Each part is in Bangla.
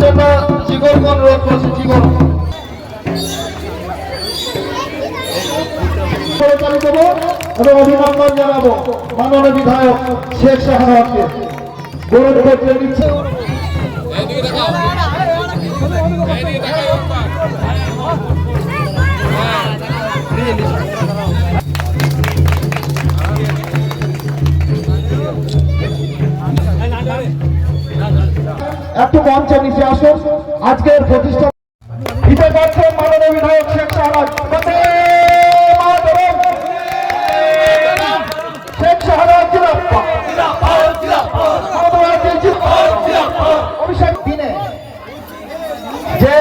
জন্য জিগরকে অনুরোধ করছি। জিগর পরিচালিত এবং অভিনন্দন জানাবো মাননীয় বিধায়ক শেখ শাহনাজকে গৌরব করতে দিচ্ছে। একটু মঞ্চে নিচে আসুন। আজকের প্রতিষ্ঠা দিতে পারছেন মাননীয় বিধায়ক শেখ শাহনাজ। শেখ শাহনাজ অভিষেক দিনে যে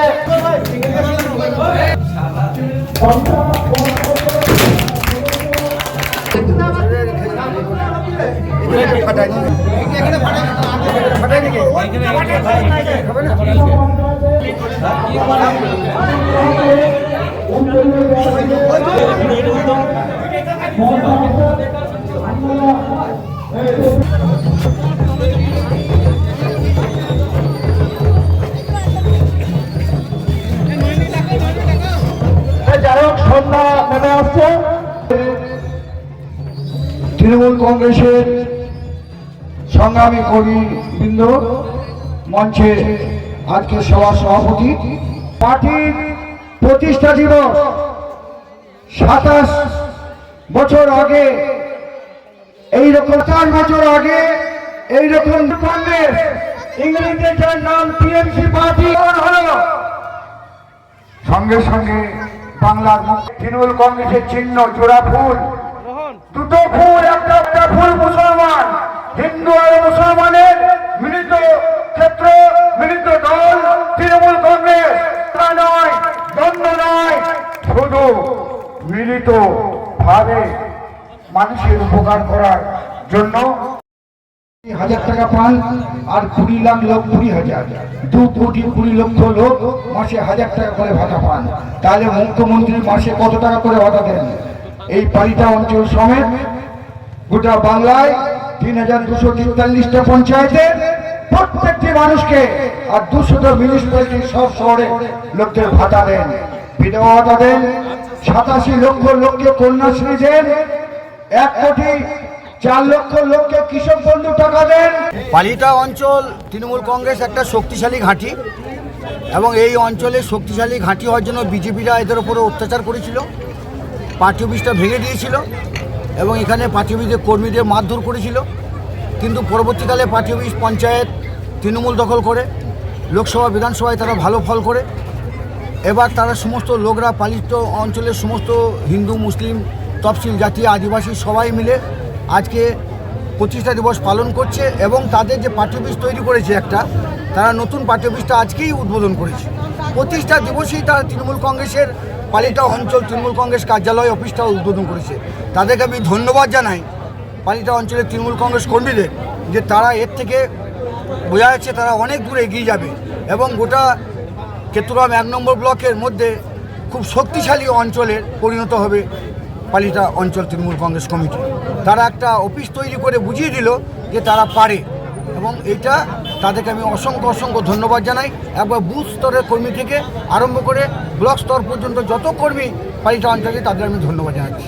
সন্ধ্যা নেমে আসছে। তৃণমূল কংগ্রেসের সংগ্রামী কর্মীবৃন্দ মঞ্চে আজকে সভার সভাপতি, পার্টির প্রতিষ্ঠা দিবস 27 বছর আগে এইরকম, 4 বছর আগে এইরকম কংগ্রেস ইংরেজিতে যার নাম টিএমসি পার্টি হলো, সঙ্গে সঙ্গে বাংলার তৃণমূল কংগ্রেসের চিহ্ন জোড়া ফুল, দুটো ফুল, একটা ফুল মুসলমান, হিন্দু আর মুসলমানের মিলিত ক্ষেত্র, মিলিত দল তৃণমূল কংগ্রেস। নয়, দ্বন্দ্ব নয়, শুধু মিলিত ভাবে মানুষের উপকার করার জন্য 1000 টাকা পান আর 20 লাখ লোক 20,000, 2 কোটি 20 লক্ষ লোক মাসে 1000 টাকা করে ভাতা পান। তাহলে মুখ্যমন্ত্রী মাসে কত টাকা করে ভাতা দেন? এই পালিতা অঞ্চল সমেত গোটা বাংলায় 3243টা পঞ্চায়েতে প্রত্যেকটি মানুষকে আর 200টা মিউনিসিপ্যালিটি সব শহরে লোকদের ভাতা দেন, বিধবা ভাতা দেন, 87 লক্ষ লোককে কন্যাশ্রী দেন, 1 কোটি 4 লক্ষ লোককে কৃষক বন্ধু টাকা দেন। পালিতা অঞ্চল তৃণমূল কংগ্রেস একটা শক্তিশালী ঘাঁটি, এবং এই অঞ্চলে শক্তিশালী ঘাঁটি হওয়ার জন্য বিজেপিরা এদের উপরে অত্যাচার করেছিল, পার্টি অফিসটা ভেঙে দিয়েছিল এবং এখানে পার্টি অফিসের কর্মীদের মারধর করেছিল। কিন্তু পরবর্তীকালে পার্টি অফিস পঞ্চায়েত তৃণমূল দখল করে, লোকসভা বিধানসভায় তারা ভালো ফল করে। এবার তারা সমস্ত লোকরা পালিত অঞ্চলের সমস্ত হিন্দু, মুসলিম, তফসিল জাতি, আদিবাসী সবাই মিলে আজকে প্রতিষ্ঠা দিবস পালন করছে এবং তাদের যে পার্টি অফিস তৈরি করেছে একটা, তারা নতুন পার্টি অফিসটা আজকেই উদ্বোধন করেছে। প্রতিষ্ঠা দিবসেই তারা তৃণমূল কংগ্রেসের পালিতা অঞ্চল তৃণমূল কংগ্রেস কার্যালয় অফিসটা উদ্বোধন করেছে। তাদেরকে আমি ধন্যবাদ জানাই পালিতা অঞ্চলের তৃণমূল কংগ্রেস কর্মীদের, যে তারা এর থেকে বোঝা যাচ্ছে তারা অনেক দূরে এগিয়ে যাবে এবং গোটা কেতুগ্রাম 1 নম্বর ব্লকের মধ্যে খুব শক্তিশালী অঞ্চলের পরিণত হবে পালিতা অঞ্চল তৃণমূল কংগ্রেস কমিটি। তারা একটা অফিস তৈরি করে বুঝিয়ে দিল যে তারা পারে, এবং এইটা তাদেরকে আমি অসংখ্য ধন্যবাদ জানাই। একবার বুথ স্তরের কর্মী থেকে আরম্ভ করে ব্লক স্তর পর্যন্ত যত কর্মী পালিতা অঞ্চলে, তাদের আমি ধন্যবাদ জানাচ্ছি।